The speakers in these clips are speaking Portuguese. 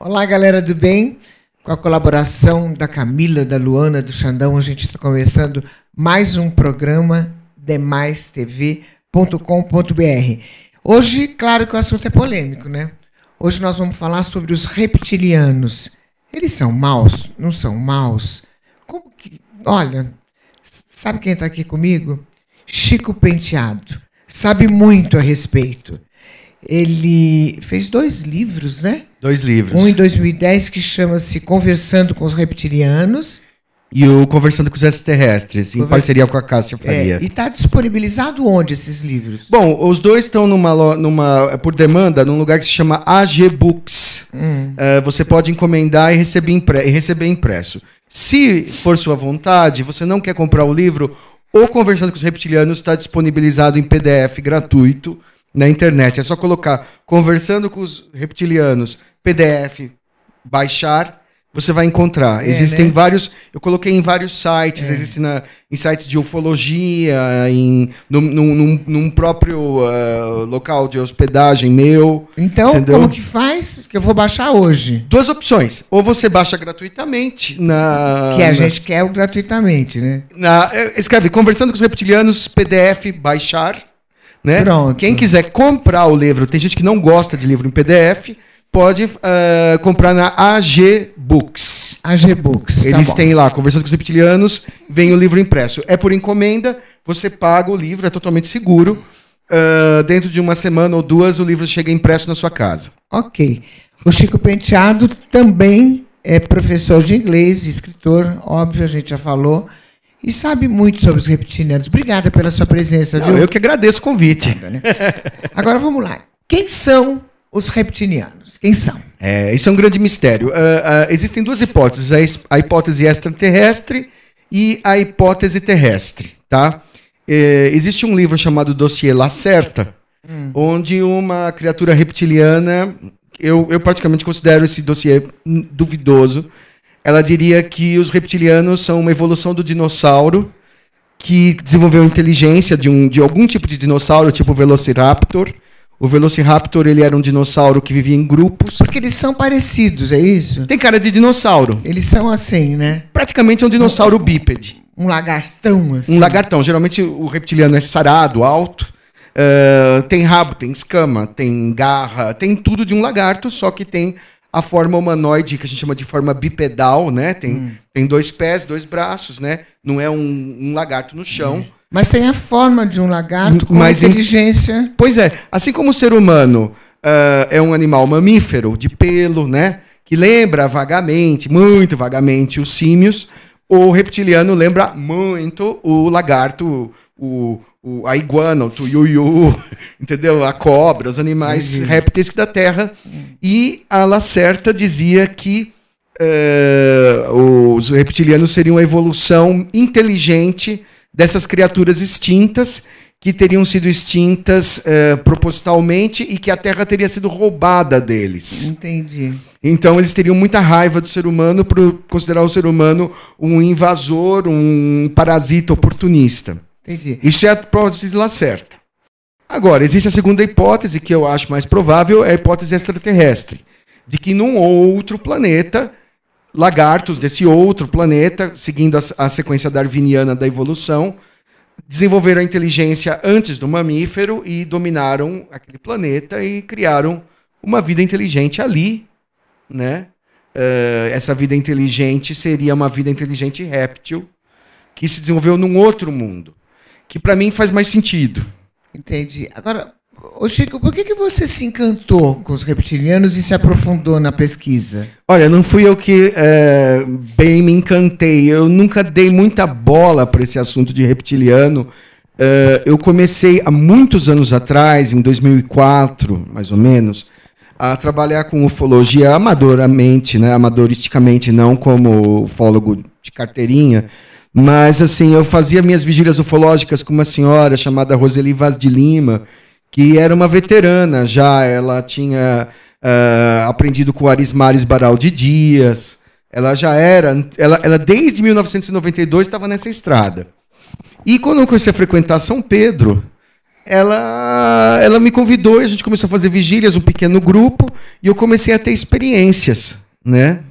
Olá, galera do bem. Com a colaboração da Camila, da Luana, do Xandão, a gente está começando mais um programa demaistv.com.br. Hoje, claro que o assunto é polêmico, né? Hoje nós vamos falar sobre os reptilianos. Eles são maus? Não são maus? Como que... Olha, sabe quem está aqui comigo? Chico Penteado. Sabe muito a respeito. Ele fez 2 livros, né? 2 livros. Um em 2010 que chama-se Conversando com os Reptilianos. E o Conversando com os Extraterrestres, em parceria com a Cássia Faria. E está disponibilizado onde esses livros? Bom, os 2 estão por demanda num lugar que se chama AG Books. Você pode encomendar e receber impresso. Se for sua vontade, você não quer comprar o livro, o Conversando com os Reptilianos está disponibilizado em PDF gratuito na internet. É só colocar Conversando com os Reptilianos, PDF, baixar, você vai encontrar. Existem vários... Eu coloquei em vários sites, existem em sites de ufologia, num próprio local de hospedagem meu. Então, entendeu? Como que faz? Que eu vou baixar hoje. 2 opções. Ou você baixa gratuitamente Que a gente quer gratuitamente, né? Escreve Conversando com os Reptilianos, PDF, baixar. Né? Pronto. Quem quiser comprar o livro, tem gente que não gosta de livro em PDF, pode comprar na AG Books. AG Books. Eles têm lá, Conversando com os Reptilianos, vem o livro impresso. É por encomenda, você paga o livro, é totalmente seguro. Dentro de uma semana ou 2, o livro chega impresso na sua casa. Ok. O Chico Penteado também é professor de inglês, escritor, óbvio, a gente já falou. E sabe muito sobre os reptilianos. Obrigada pela sua presença, viu? Eu que agradeço o convite. Agora vamos lá. Quem são os reptilianos? Quem são? Isso é um grande mistério. Existem 2 hipóteses. A hipótese extraterrestre e a hipótese terrestre. Tá? Existe um livro chamado Dossiê Lacerta, onde uma criatura reptiliana... Eu praticamente considero esse dossiê duvidoso. Ela diria que os reptilianos são uma evolução do dinossauro que desenvolveu inteligência de algum tipo de dinossauro, tipo o Velociraptor. O Velociraptor ele era um dinossauro que vivia em grupos. Porque eles são parecidos, é isso? Tem cara de dinossauro. Eles são assim, né? Praticamente é um dinossauro bípede. Um lagartão, assim. Um lagartão. Geralmente o reptiliano é sarado, alto. Tem rabo, tem escama, tem garra, tem tudo de um lagarto, só que tem a forma humanoide, que a gente chama de forma bipedal, né? Tem 2 pés, 2 braços, né? Não é um lagarto no chão. Mas tem a forma de um lagarto com inteligência. Pois é. Assim como o ser humano é um animal mamífero, de pelo, né? Que lembra vagamente, muito vagamente, os símios, o reptiliano lembra muito o lagarto, a iguana, o tuiuiu, entendeu? A cobra, os animais répteis da Terra. E a Lacerta dizia que os reptilianos seriam a evolução inteligente dessas criaturas extintas, que teriam sido extintas propositalmente e que a Terra teria sido roubada deles. Entendi. Então eles teriam muita raiva do ser humano por considerar o ser humano um invasor, um parasita oportunista. Entendi. Isso é a hipótese de Lacerta. Agora, existe a segunda hipótese, que eu acho mais provável, é a hipótese extraterrestre. De que num outro planeta, lagartos desse outro planeta, seguindo a sequência darwiniana da evolução, desenvolveram a inteligência antes do mamífero e dominaram aquele planeta e criaram uma vida inteligente ali, né? Essa vida inteligente seria uma vida inteligente réptil que se desenvolveu num outro mundo, que para mim faz mais sentido. Entendi. Agora, ô Chico, por que você se encantou com os reptilianos e se aprofundou na pesquisa? Olha, não fui eu que bem me encantei. Eu nunca dei muita bola para esse assunto de reptiliano. Eu comecei há muitos anos atrás, em 2004, mais ou menos, a trabalhar com ufologia amadoramente, né? Amadoristicamente, não como ufólogo de carteirinha. Mas, assim, eu fazia minhas vigílias ufológicas com uma senhora chamada Roseli Vaz de Lima, que era uma veterana já. Ela tinha aprendido com Arismares Baraldi Dias. Ela já era... Ela desde 1992, estava nessa estrada. E quando eu comecei a frequentar São Pedro, ela me convidou e a gente começou a fazer vigílias, um pequeno grupo, e eu comecei a ter experiências, né?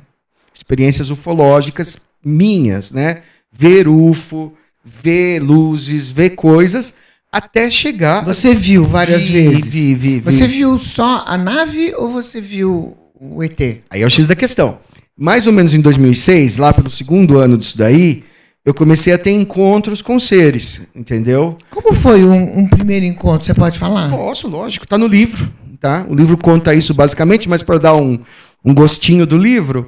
Experiências ufológicas minhas, né? Ver UFO, ver luzes, ver coisas, até chegar... Você viu várias vezes? Vi. Você viu só a nave ou você viu o ET? Aí é o X da questão. Mais ou menos em 2006, lá pelo segundo ano disso daí, eu comecei a ter encontros com seres, entendeu? Como foi um primeiro encontro? Você pode falar? Posso, lógico, tá no livro, tá? O livro conta isso basicamente, mas para dar um gostinho do livro,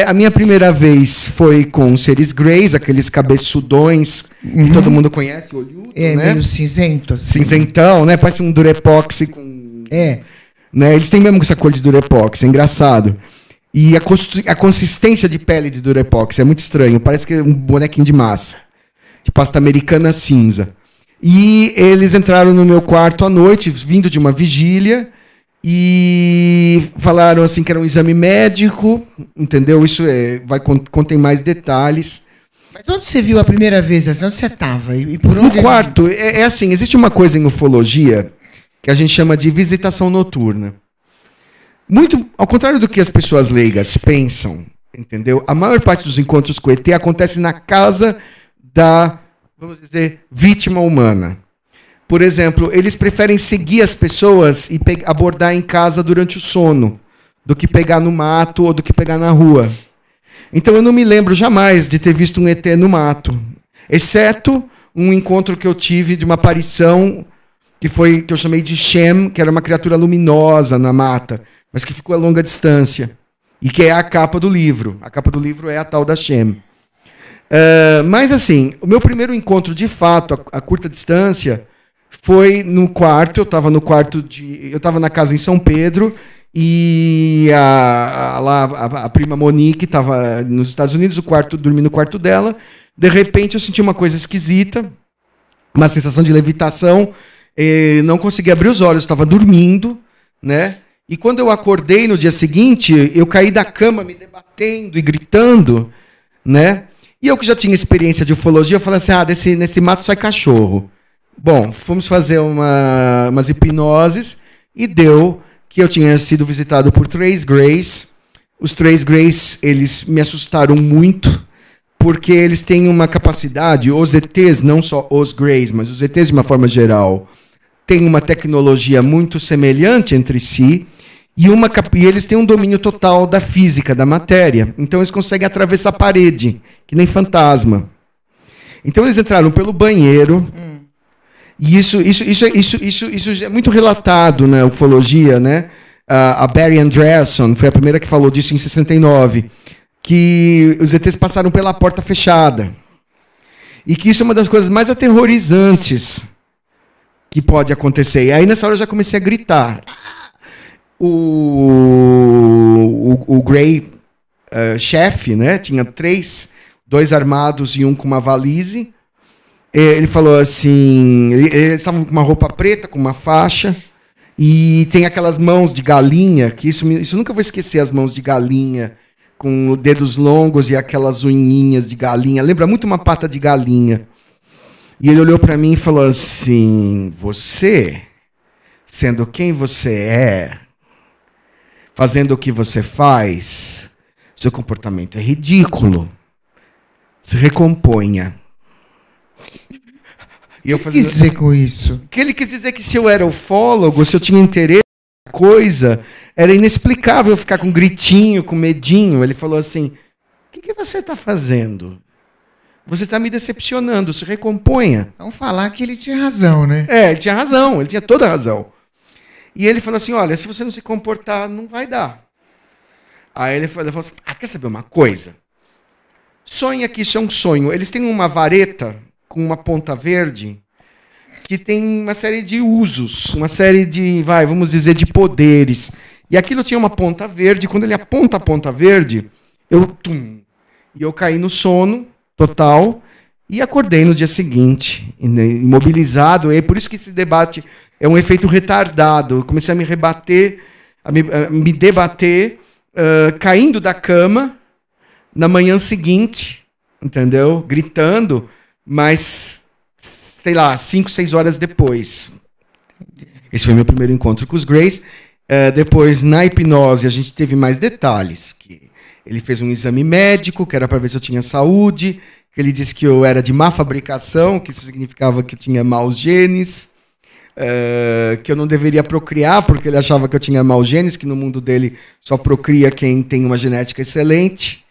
a minha primeira vez foi com seres greys, aqueles cabeçudões que todo mundo conhece, olhudo, né? Meio cinzento. Assim. Cinzentão, né? Parece um durepoxi com... Né? Eles têm mesmo essa cor de durepoxi, é engraçado. E a consistência de pele de durepoxi é muito estranho, parece que é um bonequinho de massa, de pasta americana cinza. E eles entraram no meu quarto à noite, vindo de uma vigília, e falaram assim que era um exame médico, entendeu? Isso contém mais detalhes. Mas onde você viu a primeira vez? Assim, onde você estava? E por onde no quarto, assim, existe uma coisa em ufologia que a gente chama de visitação noturna. Muito ao contrário do que as pessoas leigas pensam, entendeu? A maior parte dos encontros com ET acontece na casa da, vamos dizer, vítima humana. Por exemplo, eles preferem seguir as pessoas e abordar em casa durante o sono, do que pegar no mato ou do que pegar na rua. Então eu não me lembro jamais de ter visto um ET no mato, exceto um encontro que eu tive de uma aparição que eu chamei de Shem, que era uma criatura luminosa na mata, mas que ficou a longa distância, e que é a capa do livro. A capa do livro é a tal da Shem. Mas, assim, o meu primeiro encontro, de fato, a curta distância, foi no quarto. Eu estava na casa em São Pedro, e a prima Monique estava nos Estados Unidos, dormi no quarto dela. De repente, eu senti uma coisa esquisita, uma sensação de levitação, não conseguia abrir os olhos, estava dormindo, né? E quando eu acordei no dia seguinte, eu caí da cama me debatendo e gritando, né? E eu que já tinha experiência de ufologia, eu falei assim, nesse mato sai cachorro. Bom, fomos fazer umas hipnoses e deu que eu tinha sido visitado por 3 greys. Os 3 greys, eles me assustaram muito, porque eles têm uma capacidade, os ETs, não só os greys, mas os ETs de uma forma geral, têm uma tecnologia muito semelhante entre si, e eles têm um domínio total da física, da matéria. Então eles conseguem atravessar a parede, que nem fantasma. Então eles entraram pelo banheiro, e isso é muito relatado na ufologia, né? A Barry Andreasson foi a primeira que falou disso em 69, que os ETs passaram pela porta fechada. E que isso é uma das coisas mais aterrorizantes que pode acontecer. E aí nessa hora eu já comecei a gritar. O Grey chefe, né? Tinha 2 armados e um com uma valise. Ele falou assim, eles estavam com uma roupa preta, com uma faixa, e tem aquelas mãos de galinha, que isso eu nunca vou esquecer, as mãos de galinha, com dedos longos e aquelas unhinhas de galinha. Lembra muito uma pata de galinha. E ele olhou para mim e falou assim, você, sendo quem você é, fazendo o que você faz, seu comportamento é ridículo. Se recomponha. E eu fazia... O que quis dizer com isso? Que ele quis dizer que se eu era ufólogo, se eu tinha interesse na coisa, era inexplicável eu ficar com gritinho, com medinho. Ele falou assim, o que você está fazendo? Você está me decepcionando, se recomponha. Vamos falar que ele tinha razão, né? Ele tinha razão, ele tinha toda a razão. E ele falou assim, olha, se você não se comportar, não vai dar. Aí ele falou assim, quer saber uma coisa? Sonha que isso é um sonho. Eles têm uma vareta com uma ponta verde que tem uma série de usos, uma série de, vamos dizer, de poderes. E aquilo tinha uma ponta verde, quando ele aponta a ponta verde, eu caí no sono total e acordei no dia seguinte, imobilizado. E é por isso que esse debate é um efeito retardado. Eu comecei a me rebater, a me debater, caindo da cama na manhã seguinte, entendeu? Gritando, mas sei lá, 5, 6 horas depois. Esse foi meu primeiro encontro com os Greys. Depois, na hipnose, a gente teve mais detalhes. Que ele fez um exame médico, que era para ver se eu tinha saúde, que ele disse que eu era de má fabricação, que isso significava que eu tinha maus genes, que eu não deveria procriar, porque ele achava que eu tinha maus genes, que no mundo dele só procria quem tem uma genética excelente.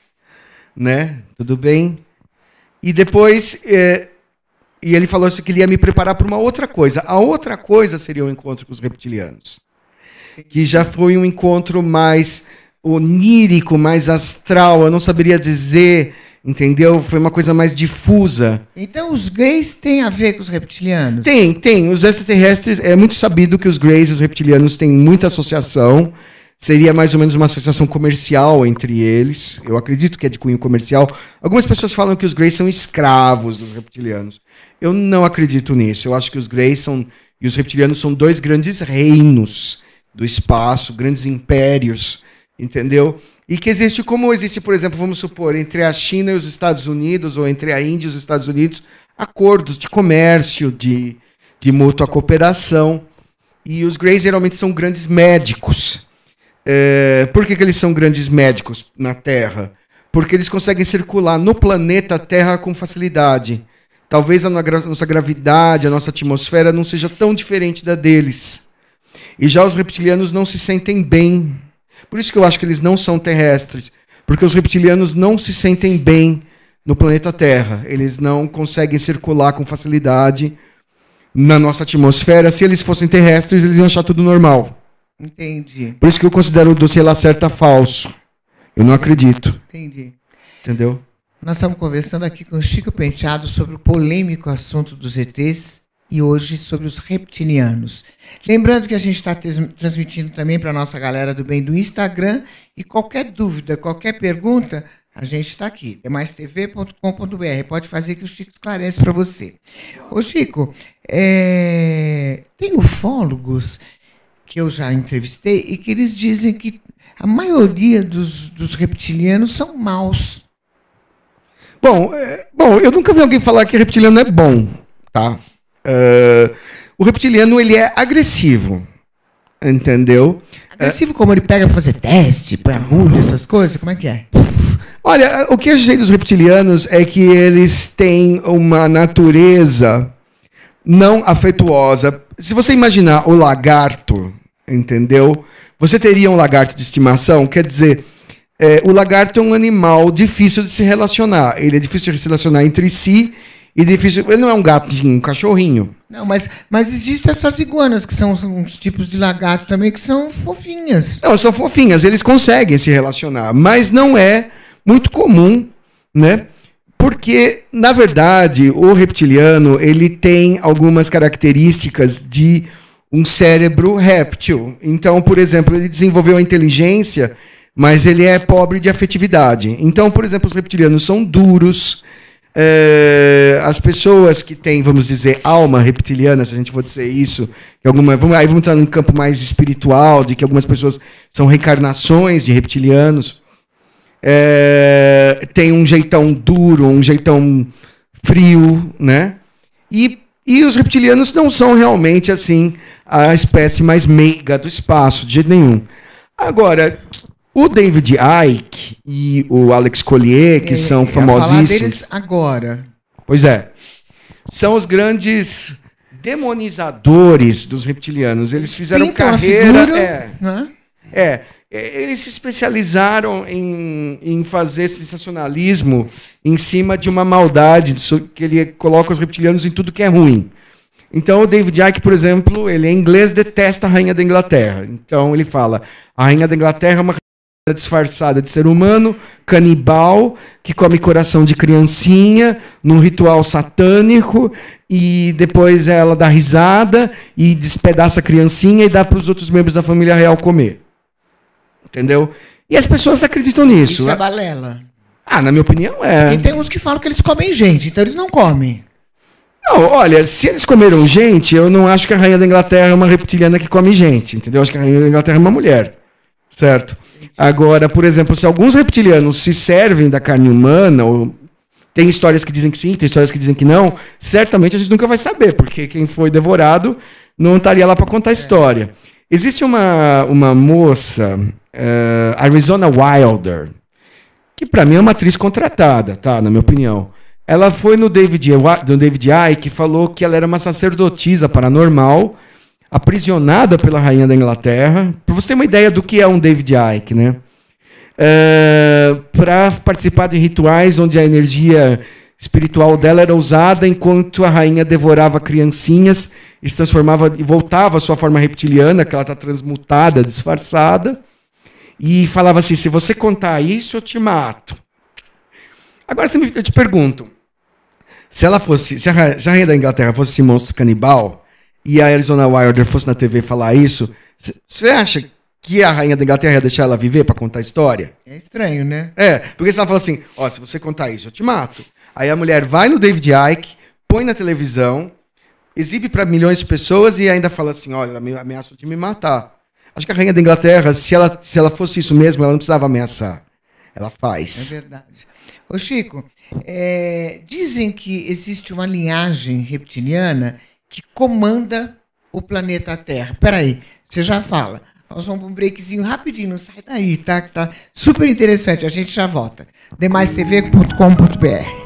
Né? Tudo bem? E depois... E ele falou assim que ele ia me preparar para uma outra coisa. A outra coisa seria o encontro com os reptilianos. Que já foi um encontro mais onírico, mais astral, eu não saberia dizer, entendeu? Foi uma coisa mais difusa. Então os Greys têm a ver com os reptilianos? Tem. Os extraterrestres, é muito sabido que os Greys e os reptilianos têm muita associação. Seria mais ou menos uma associação comercial entre eles. Eu acredito que é de cunho comercial. Algumas pessoas falam que os Greys são escravos dos reptilianos. Eu não acredito nisso. Eu acho que os Greys e os reptilianos são dois grandes reinos do espaço, grandes impérios, entendeu? E que existe, como existe, por exemplo, vamos supor, entre a China e os Estados Unidos, ou entre a Índia e os Estados Unidos, acordos de comércio, de mútua cooperação. E os Greys geralmente são grandes médicos. Por que eles são grandes médicos na Terra? Porque eles conseguem circular no planeta Terra com facilidade. Talvez a nossa gravidade, a nossa atmosfera não seja tão diferente da deles. E já os reptilianos não se sentem bem. Por isso que eu acho que eles não são terrestres. Porque os reptilianos não se sentem bem no planeta Terra. Eles não conseguem circular com facilidade na nossa atmosfera. Se eles fossem terrestres, eles iam achar tudo normal. Entendi. Por isso que eu considero o dossiê Lacerda falso. Eu não acredito. Entendi. Entendeu? Nós estamos conversando aqui com o Chico Penteado sobre o polêmico assunto dos ETs e hoje sobre os reptilianos. Lembrando que a gente está transmitindo também para a nossa galera do bem do Instagram e qualquer dúvida, qualquer pergunta, a gente está aqui. É maistv.com.br. Pode fazer que o Chico esclarece para você. Ô Chico, tem ufólogos que eu já entrevistei e que eles dizem que a maioria dos reptilianos são maus. Bom, eu nunca vi alguém falar que reptiliano é bom, tá? O reptiliano, ele é agressivo, entendeu? Agressivo como ele pega para fazer teste, põe agulha, essas coisas? Como é que é? Olha, o que eu sei dos reptilianos é que eles têm uma natureza não afetuosa. Se você imaginar o lagarto, entendeu? Você teria um lagarto de estimação? Quer dizer, o lagarto é um animal difícil de se relacionar. Ele é difícil de se relacionar entre si e difícil. Ele não é um gatinho, um cachorrinho. Não, mas existem essas iguanas, que são uns tipos de lagarto também, que são fofinhas. Não, são fofinhas, eles conseguem se relacionar, mas não é muito comum, né? Porque, na verdade, o reptiliano, ele tem algumas características de um cérebro réptil. Então, por exemplo, ele desenvolveu a inteligência, mas ele é pobre de afetividade. Então, por exemplo, os reptilianos são duros. As pessoas que têm, vamos dizer, alma reptiliana, se a gente for dizer isso, vamos entrar num campo mais espiritual, de que algumas pessoas são reencarnações de reptilianos. Tem um jeitão duro, um jeitão frio, né? E os reptilianos não são realmente assim a espécie mais meiga do espaço, de jeito nenhum. Agora, o David Icke e o Alex Collier, que são famosíssimos. Falar deles agora. Pois é. São os grandes demonizadores dos reptilianos. Eles fizeram carreira. Eles se especializaram em fazer sensacionalismo em cima de uma maldade, que ele coloca os reptilianos em tudo que é ruim. Então, o David Icke, por exemplo, ele em inglês detesta a Rainha da Inglaterra. Então, ele fala, a Rainha da Inglaterra é uma rainha disfarçada de ser humano, canibal, que come coração de criancinha, num ritual satânico, e depois ela dá risada e despedaça a criancinha e dá para os outros membros da família real comer. Entendeu? E as pessoas acreditam nisso. Isso é balela. Na minha opinião, é. E tem uns que falam que eles comem gente, então eles não comem. Não, olha, se eles comeram gente, eu não acho que a Rainha da Inglaterra é uma reptiliana que come gente, entendeu? Eu acho que a Rainha da Inglaterra é uma mulher, certo? Agora, por exemplo, se alguns reptilianos se servem da carne humana, ou Tem histórias que dizem que sim, tem histórias que dizem que não. Certamente a gente nunca vai saber, porque quem foi devorado não estaria lá para contar a história. Existe uma moça, Arizona Wilder, que para mim é uma atriz contratada, tá? Na minha opinião. Ela foi no David Icke, falou que ela era uma sacerdotisa paranormal, aprisionada pela rainha da Inglaterra. Para você ter uma ideia do que é um David Icke, né? Para participar de rituais onde a energia espiritual dela era usada enquanto a rainha devorava criancinhas e se transformava e voltava à sua forma reptiliana, que ela está transmutada, disfarçada, e falava assim: se você contar isso, eu te mato. Agora eu te pergunto, se a rainha da Inglaterra fosse esse monstro canibal e a Arizona Wilder fosse na TV falar isso, você acha que a rainha da Inglaterra ia deixar ela viver para contar a história? É estranho, né? Porque se ela fala assim, se você contar isso, eu te mato. Aí a mulher vai no David Icke, põe na televisão, exibe para milhões de pessoas e ainda fala assim, olha, ela me ameaçou de me matar. Acho que a rainha da Inglaterra, se ela fosse isso mesmo, ela não precisava ameaçar. Ela faz. É verdade. Ô Chico, dizem que existe uma linhagem reptiliana que comanda o planeta Terra. Peraí, você já fala. Nós vamos para um breakzinho rapidinho, não sai daí, tá? Que tá super interessante, a gente já volta. demaistv.com.br.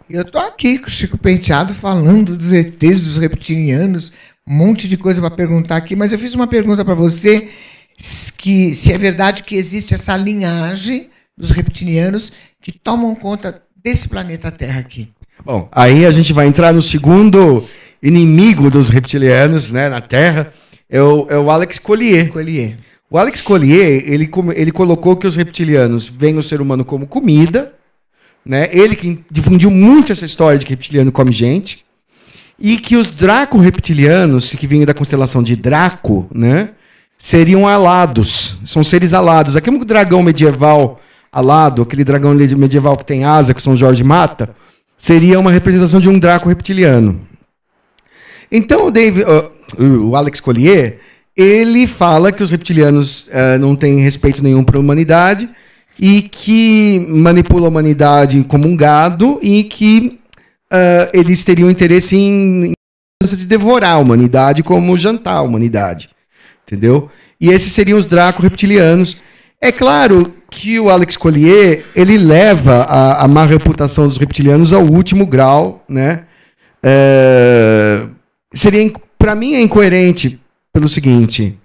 Eu tô aqui com o Chico Penteado falando dos ETs, dos reptilianos, um monte de coisa para perguntar aqui, mas eu fiz uma pergunta para você, que se é verdade que existe essa linhagem dos reptilianos que tomam conta desse planeta Terra aqui. Bom, aí a gente vai entrar no segundo inimigo dos reptilianos, né, na Terra, é o Alex Collier. O Alex Collier, ele colocou que os reptilianos veem o ser humano como comida, né? Ele que difundiu muito essa história de que reptiliano come gente, e que os draco-reptilianos, que vinham da constelação de Draco, né, seriam alados, são seres alados. Aquele dragão medieval alado, aquele dragão medieval que tem asa, que São Jorge mata, seria uma representação de um draco-reptiliano. Então o Alex Collier, ele fala que os reptilianos não têm respeito nenhum para a humanidade, e que manipula a humanidade como um gado e que eles teriam interesse em de devorar a humanidade como jantar a humanidade. Entendeu? E esses seriam os draco-reptilianos. É claro que o Alex Collier, ele leva a má reputação dos reptilianos ao último grau, né? Para mim é incoerente pelo seguinte: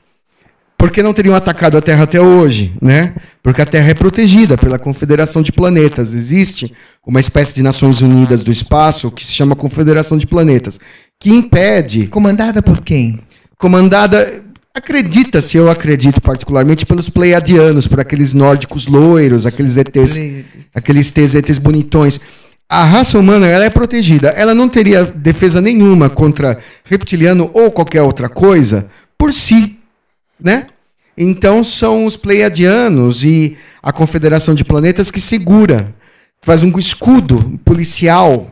porque não teriam atacado a Terra até hoje, né? Porque a Terra é protegida pela Confederação de Planetas. Existe uma espécie de Nações Unidas do espaço que se chama Confederação de Planetas, que impede... Comandada por quem? Comandada, acredita-se, eu acredito particularmente, pelos pleiadianos, por aqueles nórdicos loiros, aqueles ETs, aqueles ETs bonitões. A raça humana, ela é protegida. Ela não teria defesa nenhuma contra reptiliano ou qualquer outra coisa por si, né? Então são os pleiadianos e a Confederação de Planetas que segura, faz um escudo policial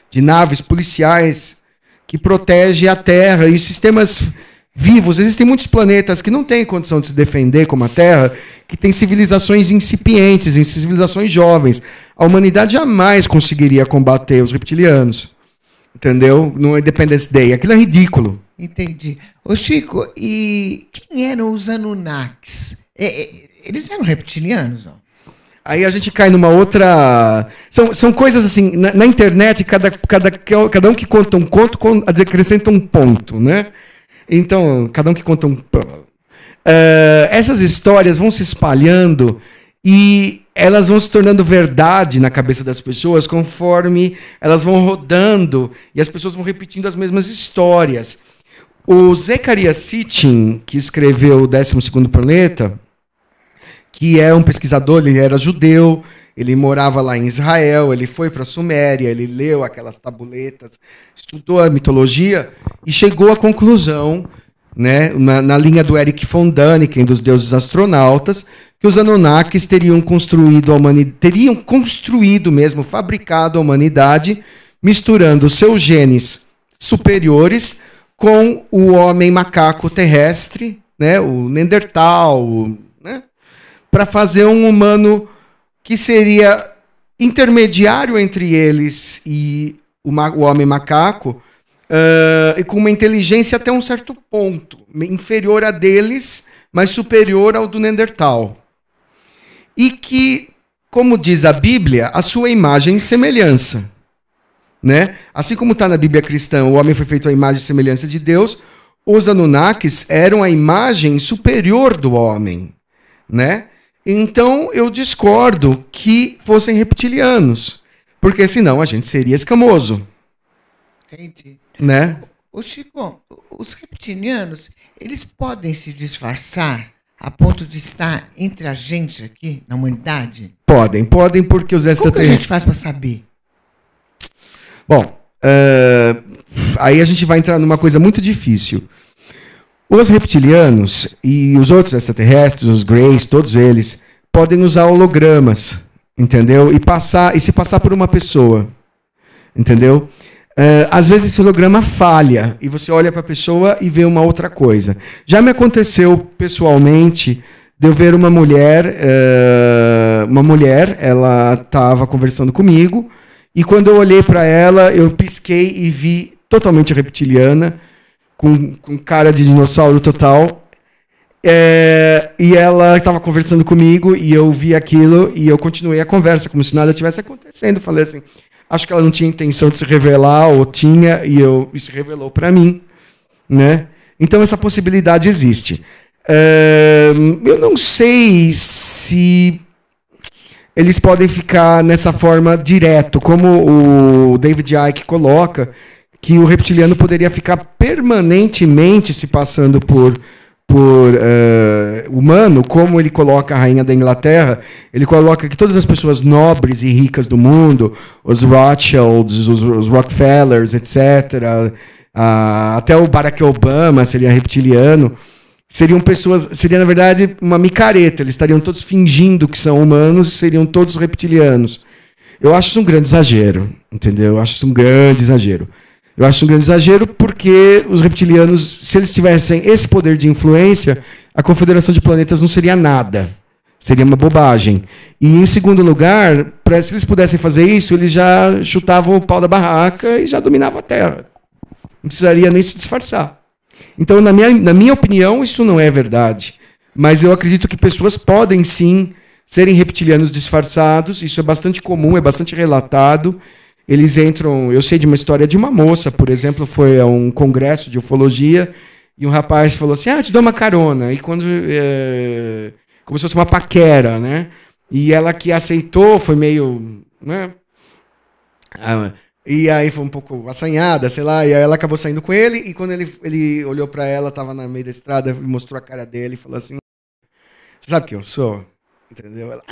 de naves policiais que protege a Terra e os sistemas vivos. Existem muitos planetas que não têm condição de se defender como a Terra, que têm civilizações incipientes, civilizações jovens. A humanidade jamais conseguiria combater os reptilianos. Entendeu? No Independence Day. Aquilo é ridículo. Entendi. Ô Chico, e quem eram os Anunnakis? Eles eram reptilianos? Ó? Aí a gente cai numa outra... São coisas assim, na internet, cada um que conta um conto acrescenta um ponto, né? Então, cada um que conta um... essas histórias vão se espalhando e elas vão se tornando verdade na cabeça das pessoas conforme elas vão rodando e as pessoas vão repetindo as mesmas histórias. O Zecharia Sitchin, que escreveu o 12º Planeta, que é um pesquisador, ele era judeu, Ele morava lá em Israel, ele foi para a Suméria, ele leu aquelas tabuletas, estudou a mitologia e chegou à conclusão, né, na linha do Erich von Däniken, dos deuses astronautas, que os Anunnakis teriam construído mesmo, fabricado a humanidade, misturando seus genes superiores com o homem macaco terrestre, né, o Neandertal, né, para fazer um humano que seria intermediário entre eles e o homem macaco, e com uma inteligência até um certo ponto, inferior a deles, mas superior ao do Neandertal. E que, como diz a Bíblia, a sua imagem e semelhança. Né? Assim como está na Bíblia cristã, o homem foi feito à imagem e semelhança de Deus, os Anunnakis eram a imagem superior do homem. Né? Então, eu discordo que fossem reptilianos, porque senão a gente seria escamoso. Entendi. Né? Ô Chico, os reptilianos, eles podem se disfarçar a ponto de estar entre a gente aqui, na humanidade? Podem, porque os extraterrestres... Como que a gente faz para saber? Bom, aí a gente vai entrar numa coisa muito difícil. Os reptilianos e os outros extraterrestres, os Greys, todos eles, podem usar hologramas, entendeu? E se passar por uma pessoa, entendeu? Às vezes esse holograma falha e você olha para a pessoa e vê uma outra coisa. Já me aconteceu pessoalmente de eu ver uma mulher, ela estava conversando comigo e quando eu olhei para ela, eu pisquei e vi totalmente reptiliana, com cara de dinossauro total. E ela estava conversando comigo e eu vi aquilo e eu continuei a conversa como se nada tivesse acontecendo. Falei assim, acho que ela não tinha intenção de se revelar, ou tinha, e se revelou para mim. Né? Então essa possibilidade existe. Eu não sei se eles podem ficar nessa forma direto, como o David Icke coloca, que o reptiliano poderia ficar permanentemente se passando por humano, como ele coloca a rainha da Inglaterra. Ele coloca que todas as pessoas nobres e ricas do mundo, os Rothschilds, os Rockefellers, etc., até o Barack Obama seria reptiliano, seria na verdade uma micareta, eles estariam todos fingindo que são humanos e seriam todos reptilianos. Eu acho isso um grande exagero, entendeu? Eu acho isso um grande exagero. Eu acho um grande exagero porque os reptilianos, se eles tivessem esse poder de influência, a Confederação de Planetas não seria nada. Seria uma bobagem. E, em segundo lugar, se eles pudessem fazer isso, eles já chutavam o pau da barraca e já dominavam a Terra. Não precisaria nem se disfarçar. Então, na minha opinião, isso não é verdade. Mas eu acredito que pessoas podem, sim, serem reptilianos disfarçados. Isso é bastante comum, é bastante relatado. Eles entram... Eu sei de uma história de uma moça, por exemplo, foi a um congresso de ufologia, e um rapaz falou assim, te dou uma carona. E quando... como se fosse uma paquera, né? E ela que aceitou foi meio... né? E aí foi um pouco assanhada, sei lá, e aí ela acabou saindo com ele, e quando ele olhou para ela, estava no meio da estrada, e mostrou a cara dele, e falou assim, você sabe quem eu sou? Entendeu? Ela...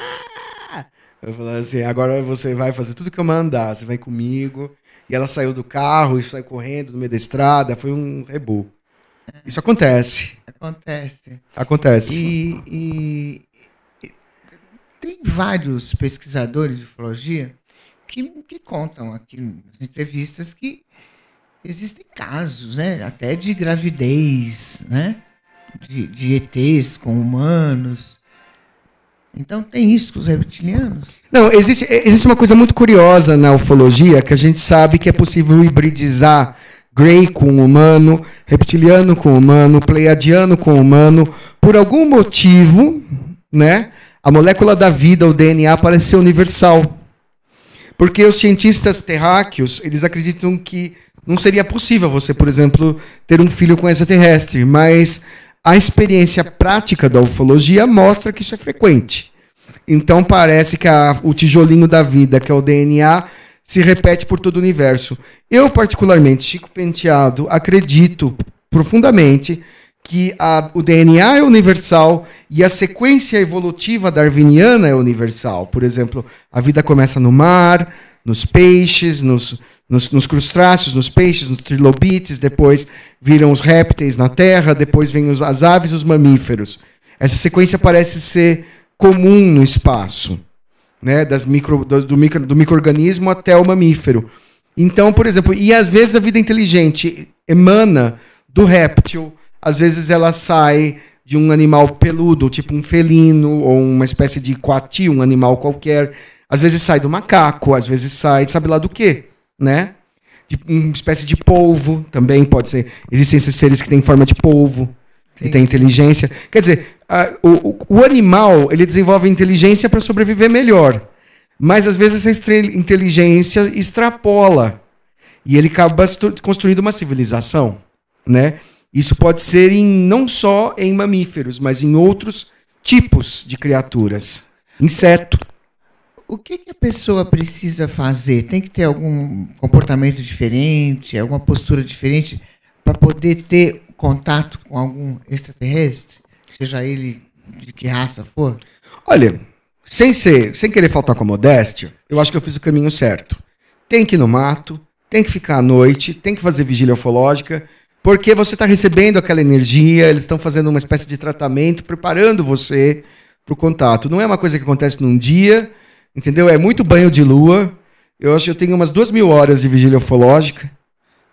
Eu falei assim, agora você vai fazer tudo que eu mandar, você vai comigo. E ela saiu do carro e saiu correndo no meio da estrada, foi um rebu. Isso acontece. Acontece. E tem vários pesquisadores de ufologia que contam aqui nas entrevistas que existem casos, né, até de gravidez, né, de ETs com humanos. Então tem isso com os reptilianos? Não, existe uma coisa muito curiosa na ufologia, que a gente sabe que é possível hibridizar Grey com humano, reptiliano com humano, pleiadiano com humano. Por algum motivo, né, a molécula da vida, o DNA, parece ser universal. Porque os cientistas terráqueos, eles acreditam que não seria possível você, por exemplo, ter um filho com extraterrestre, mas a experiência prática da ufologia mostra que isso é frequente. Então parece que o tijolinho da vida, que é o DNA, se repete por todo o universo. Eu, particularmente, Chico Penteado, acredito profundamente que o DNA é universal e a sequência evolutiva darwiniana é universal. Por exemplo, a vida começa no mar, nos peixes, nos crustáceos, nos peixes, nos trilobites, depois viram os répteis na terra, depois vêm as aves e os mamíferos. Essa sequência parece ser comum no espaço, né? Do micro-organismo até o mamífero. Então, por exemplo, e às vezes a vida inteligente emana do réptil, às vezes ela sai de um animal peludo, tipo um felino, ou uma espécie de coati, um animal qualquer. Às vezes sai do macaco, às vezes sai, sabe lá do quê, né? De uma espécie de polvo, também pode ser. Existem esses seres que têm forma de polvo, que têm inteligência. Quer dizer, o animal, ele desenvolve inteligência para sobreviver melhor. Mas, às vezes, essa inteligência extrapola. E ele acaba construindo uma civilização, né? Isso pode ser não só em mamíferos, mas em outros tipos de criaturas. Inseto. O que a pessoa precisa fazer? Tem que ter algum comportamento diferente, alguma postura diferente para poder ter contato com algum extraterrestre? Seja ele de que raça for? Olha, sem querer faltar com a modéstia, eu acho que eu fiz o caminho certo. Tem que ir no mato, tem que ficar à noite, tem que fazer vigília ufológica, porque você está recebendo aquela energia, eles estão fazendo uma espécie de tratamento, preparando você para o contato. Não é uma coisa que acontece num dia, entendeu? É muito banho de lua. Eu acho que eu tenho umas 2.000 horas de vigília ufológica,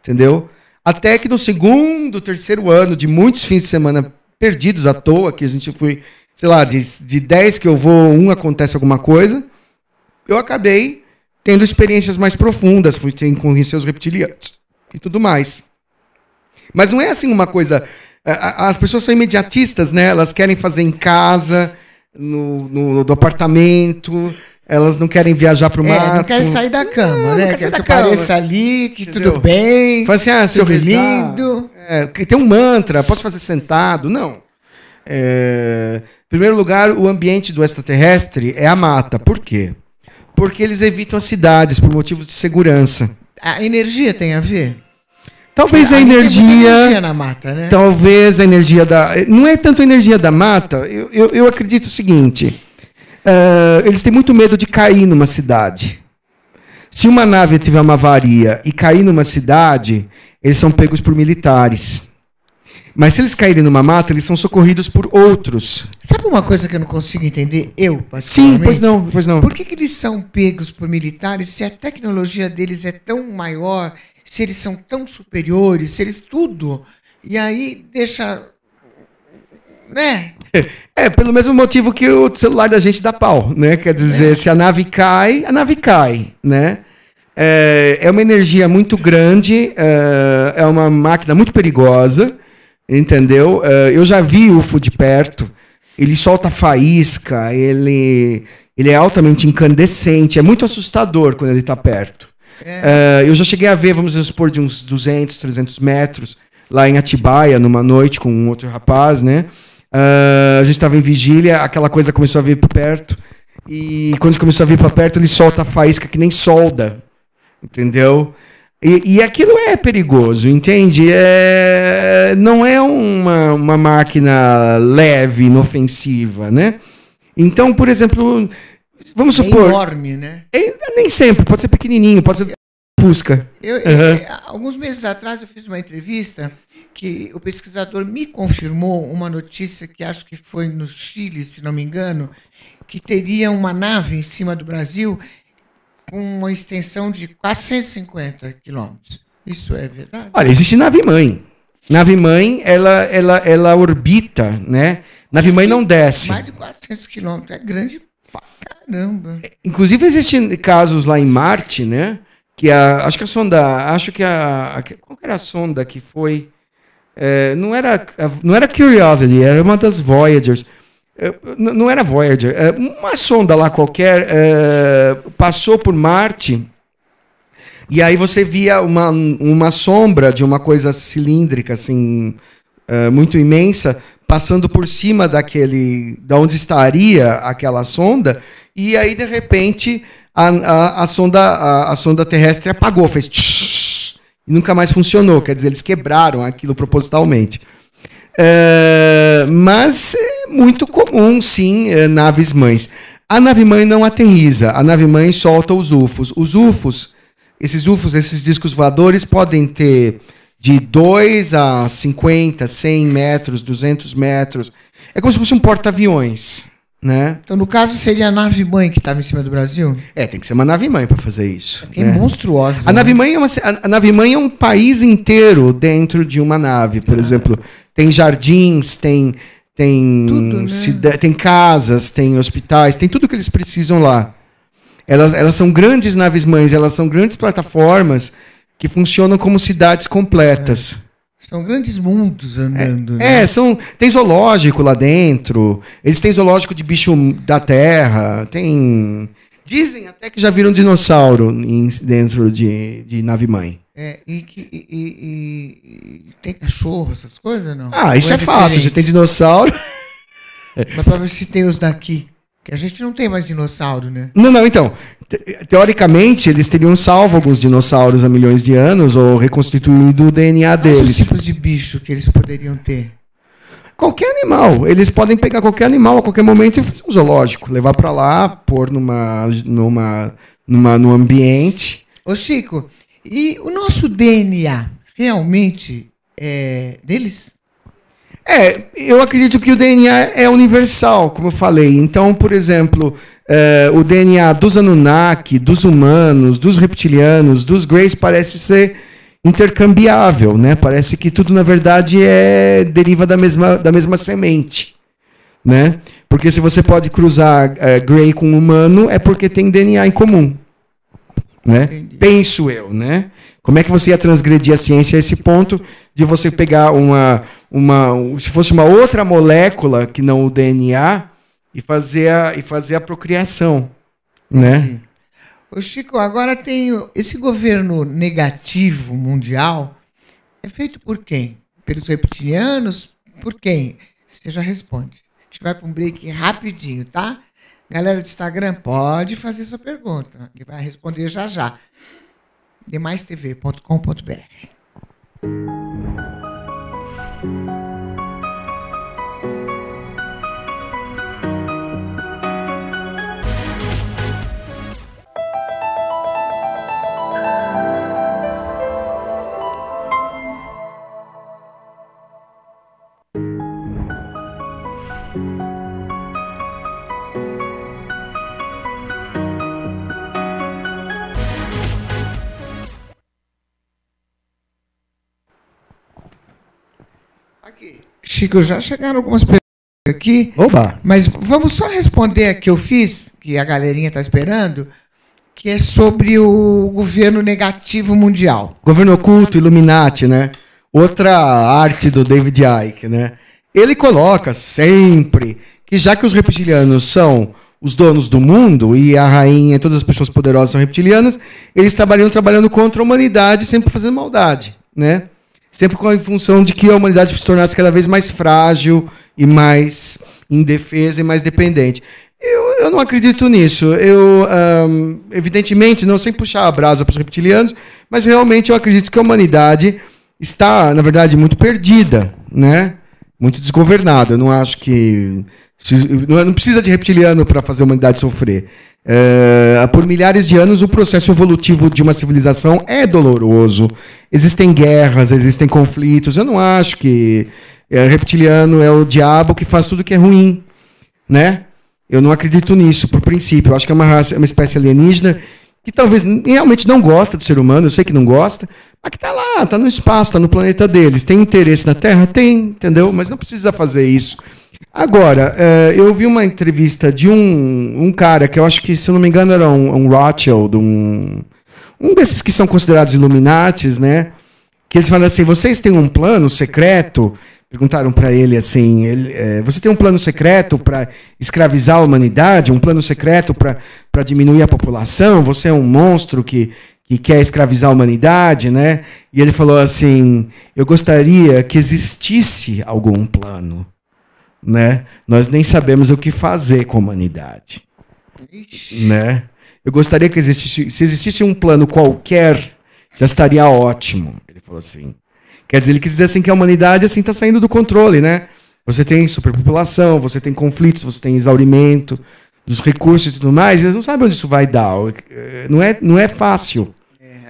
entendeu? Até que no segundo, terceiro ano, de muitos fins de semana perdidos à toa, que a gente foi, sei lá, de 10 que eu vou, acontece alguma coisa, eu acabei tendo experiências mais profundas, fui conhecer os reptilianos e tudo mais. Mas não é assim uma coisa... As pessoas são imediatistas, né? Elas querem fazer em casa, no apartamento, elas não querem viajar para o mato. Não querem sair da cama, né? Não quer que apareça ali, que entendeu? Tudo bem, fala assim, tudo lindo. Tem um mantra, posso fazer sentado? Não. Em primeiro lugar, o ambiente do extraterrestre é a mata. Por quê? Porque eles evitam as cidades por motivos de segurança. A energia tem a ver? Talvez a tem muita energia na mata, né? Talvez a energia da... Não é tanto a energia da mata. Eu acredito o seguinte. Eles têm muito medo de cair numa cidade. Se uma nave tiver uma avaria e cair numa cidade, eles são pegos por militares. Mas se eles caírem numa mata, eles são socorridos por outros. Sabe uma coisa que eu não consigo entender? Sim, pois não. Por que eles são pegos por militares se a tecnologia deles é tão maior, se eles são tão superiores, se eles tudo... E aí deixa... Né? Pelo mesmo motivo que o celular da gente dá pau, né? Quer dizer, se a nave cai, né? É uma energia muito grande, é uma máquina muito perigosa, entendeu? Eu já vi UFO de perto, ele solta faísca, ele é altamente incandescente, é muito assustador quando ele está perto. Eu já cheguei a ver, vamos supor, de uns 200, 300 metros, lá em Atibaia, numa noite com um outro rapaz, né? A gente estava em vigília, aquela coisa começou a vir para perto, e quando começou a vir para perto, ele solta a faísca que nem solda, entendeu? E aquilo é perigoso, entende? Não é uma máquina leve, inofensiva, né? Então, por exemplo, vamos supor... É enorme, né? Nem sempre, pode ser pequenininho, pode ser Fusca. Alguns meses atrás eu fiz uma entrevista que o pesquisador me confirmou uma notícia que acho que foi no Chile, se não me engano, que teria uma nave em cima do Brasil com uma extensão de 450 quilômetros. Isso é verdade? Olha, existe nave-mãe. Nave-mãe, ela orbita, né? Nave-mãe não desce. Mais de 400 quilômetros, é grande pra caramba. Inclusive, existem casos lá em Marte, né? Que acho que a sonda... Qual era a sonda que foi... não era Curiosity, era uma das Voyagers. Não era Voyager. Uma sonda lá qualquer passou por Marte e aí você via uma sombra de uma coisa cilíndrica, assim, muito imensa, passando por cima da onde estaria aquela sonda, e aí, de repente, a sonda terrestre apagou, fez tsh, e nunca mais funcionou. Quer dizer, eles quebraram aquilo propositalmente. Mas é muito comum, sim, naves mães. A nave mãe não aterriza, a nave mãe solta os UFOs. Os UFOs, esses discos voadores, podem ter de 2 a 50, 100 metros, 200 metros. É como se fosse um porta-aviões, né? Então, no caso, seria a nave-mãe que estava em cima do Brasil? Tem que ser uma nave-mãe para fazer isso. É monstruosa. A nave-mãe a nave-mãe é um país inteiro dentro de uma nave. Por exemplo, tem jardins, tem tudo, né? Tem casas, tem hospitais, tem tudo que eles precisam lá. Elas são grandes naves-mães, elas são grandes plataformas que funcionam como cidades completas. São grandes mundos andando. Né? Tem zoológico lá dentro, eles têm zoológico de bicho da terra, dizem até que já viram dinossauro dentro de nave-mãe. E tem cachorro, essas coisas, não? Isso é fácil, você tem dinossauro. Mas para ver se tem os daqui. Que a gente não tem mais dinossauro, né? Não, então. Teoricamente, eles teriam salvo alguns dinossauros há milhões de anos ou reconstituído o DNA deles. Quais os tipos de bicho que eles poderiam ter? Qualquer animal. Eles podem pegar qualquer animal a qualquer momento e fazer um zoológico. Levar para lá, pôr num ambiente. Ô, Chico, e o nosso DNA realmente é deles? Eu acredito que o DNA é universal, como eu falei. Então, por exemplo, o DNA dos Anunnaki, dos humanos, dos reptilianos, dos Greys parece ser intercambiável, né? Parece que tudo, na verdade, deriva da mesma semente, né? Porque se você pode cruzar Grey com humano, é porque tem DNA em comum, né? Entendi. Penso eu, né? Como é que você ia transgredir a ciência a esse ponto de você pegar se fosse uma outra molécula que não o DNA e fazer a procriação, né? Ô Chico, agora tem esse governo negativo mundial é feito por quem? Pelos reptilianos? Por quem? Você já responde. A gente vai para um break rapidinho, tá? Galera do Instagram, pode fazer sua pergunta. Ele vai responder já. demaistv.com.br. Chico, já chegaram algumas perguntas aqui. Oba! Mas vamos só responder a que eu fiz, que a galerinha está esperando, que é sobre o governo negativo mundial. Governo oculto, Illuminati, né? Outra arte do David Icke, né? Ele coloca sempre que já que os reptilianos são os donos do mundo e a rainha e todas as pessoas poderosas são reptilianas, eles estariam trabalhando contra a humanidade, sempre fazendo maldade, né? Sempre com a função de que a humanidade se tornasse cada vez mais frágil e mais indefesa e mais dependente. Eu não acredito nisso. Evidentemente, não sem puxar a brasa para os reptilianos, mas realmente eu acredito que a humanidade está, na verdade, muito perdida, né? Muito desgovernada. Eu não acho que... Não precisa de reptiliano para fazer a humanidade sofrer. Por milhares de anos, o processo evolutivo de uma civilização é doloroso. Existem guerras, existem conflitos. Eu não acho que reptiliano é o diabo que faz tudo que é ruim, né? Eu não acredito nisso, por princípio. Eu acho que é uma espécie alienígena que talvez realmente não gosta do ser humano, eu sei que não gosta, mas que está lá, está no espaço, está no planeta deles. Tem interesse na Terra? Tem, entendeu? Mas não precisa fazer isso. Agora, eu vi uma entrevista de um cara que eu acho que, se eu não me engano, era um Rothschild, um desses que são considerados Illuminatis, né? Que eles falam assim, vocês têm um plano secreto? Perguntaram para ele assim, você tem um plano secreto para escravizar a humanidade? Um plano secreto para diminuir a população? Você é um monstro que quer escravizar a humanidade, né? E ele falou assim, eu gostaria que existisse algum plano, né? Nós nem sabemos o que fazer com a humanidade, né? Eu gostaria que se existisse um plano qualquer, já estaria ótimo. Ele falou assim. Quer dizer, ele quis dizer assim que a humanidade assim está saindo do controle, né? Você tem superpopulação, você tem conflitos, você tem exaurimento dos recursos e tudo mais, eles não sabem onde isso vai dar. Não é fácil.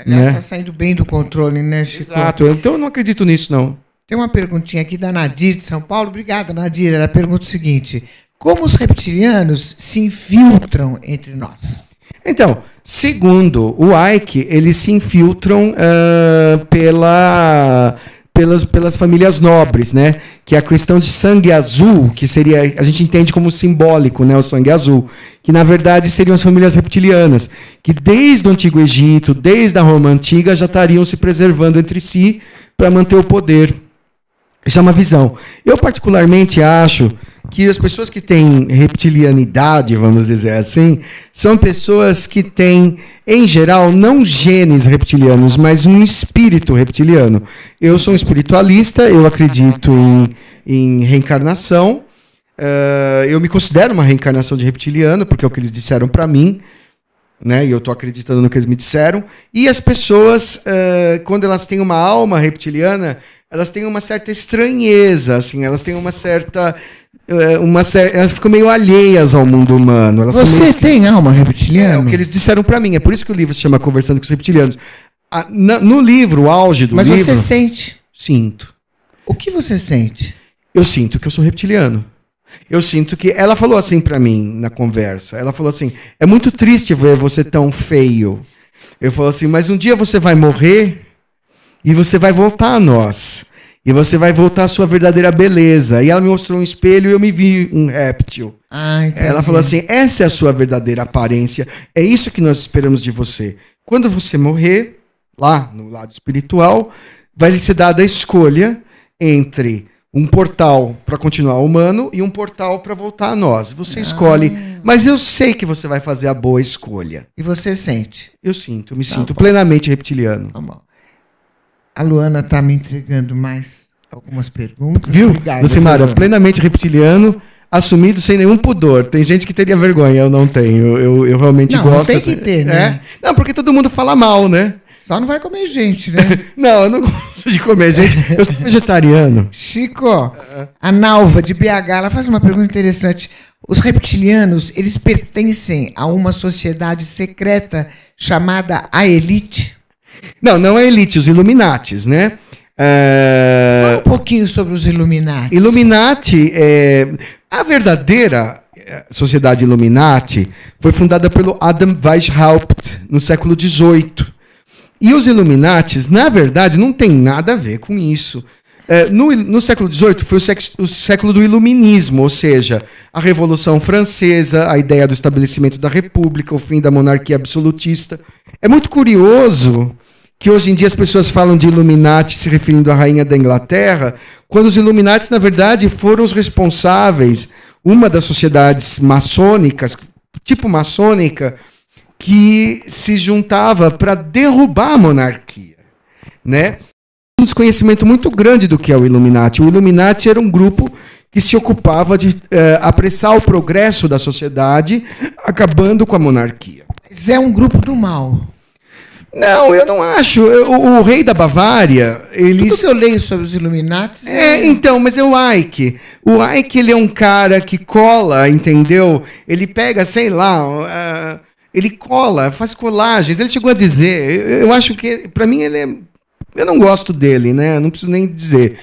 Aliás, está saindo bem do controle, né, Chico? Exato, então eu não acredito nisso, não. Tem uma perguntinha aqui da Nadir, de São Paulo. Obrigada, Nadir. Ela pergunta o seguinte: como os reptilianos se infiltram entre nós? Então, segundo o Ike, eles se infiltram pelas famílias nobres, né? Que é a questão de sangue azul, que seria, a gente entende como simbólico, né? O sangue azul, que na verdade seriam as famílias reptilianas, que desde o Antigo Egito, desde a Roma Antiga, já estariam se preservando entre si para manter o poder. Isso é uma visão. Eu particularmente acho que as pessoas que têm reptilianidade, vamos dizer assim, são pessoas que têm, em geral, não genes reptilianos, mas um espírito reptiliano. Eu sou um espiritualista, eu acredito em reencarnação. Eu me considero uma reencarnação de reptiliano, porque é o que eles disseram para mim, né? E eu estou acreditando no que eles me disseram. E as pessoas, quando elas têm uma alma reptiliana, elas têm uma certa estranheza, assim, elas têm uma certa... elas ficam meio alheias ao mundo humano. Elas Você tem alma reptiliana? É o que eles disseram para mim. É por isso que o livro se chama Conversando com os Reptilianos. No livro, o auge do livro... Mas você sente? Sinto. O que você sente? Eu sinto que eu sou reptiliano. Eu sinto que... Ela falou assim para mim na conversa. Ela falou assim, é muito triste ver você tão feio. Eu falo assim, mas um dia você vai morrer e você vai voltar a nós. E você vai voltar à sua verdadeira beleza. E ela me mostrou um espelho e eu me vi um réptil. Ela falou assim, essa é a sua verdadeira aparência. É isso que nós esperamos de você. Quando você morrer, lá no lado espiritual, vai lhe ser dada a escolha entre um portal para continuar humano e um portal para voltar a nós. Você escolhe. Mas eu sei que você vai fazer a boa escolha. E você sente? Eu sinto, me sinto plenamente reptiliano. Tá bom. A Luana está me entregando mais algumas perguntas. Viu, Obrigado, Lucimara, plenamente reptiliano, assumido sem nenhum pudor. Tem gente que teria vergonha, eu não tenho. Eu realmente gosto. Não tem que ter, né? Não, porque todo mundo fala mal, né? Só não vai comer gente, né? Não, eu não gosto de comer gente. Eu sou vegetariano. Chico, a Nalva, de BH, ela faz uma pergunta interessante. Os reptilianos, eles pertencem a uma sociedade secreta chamada a Elite? Não é elite, os Illuminatis, né? Fala um pouquinho sobre os Illuminati. Illuminati, a verdadeira sociedade Illuminati foi fundada pelo Adam Weishaupt no século XVIII. E os Illuminatis, na verdade, não tem nada a ver com isso. No século XVIII foi o século do iluminismo, ou seja, a Revolução Francesa, a ideia do estabelecimento da República, o fim da monarquia absolutista. É muito curioso que hoje em dia as pessoas falam de Illuminati se referindo à rainha da Inglaterra, quando os Illuminatis, na verdade, foram os responsáveis, uma das sociedades maçônicas, tipo maçônica, que se juntava para derrubar a monarquia, né? Um desconhecimento muito grande do que é o Illuminati. O Illuminati era um grupo que se ocupava de apressar o progresso da sociedade, acabando com a monarquia. Mas é um grupo do mal. Não, eu não acho. O rei da Bavária, ele... Tudo que eu leio sobre os Illuminati... Então, mas é o Ike. O Ike, ele é um cara que cola, entendeu? Ele pega, sei lá... ele cola, faz colagens. Ele chegou a dizer... Eu acho que, para mim, ele é... Eu não gosto dele, né? Não preciso nem dizer.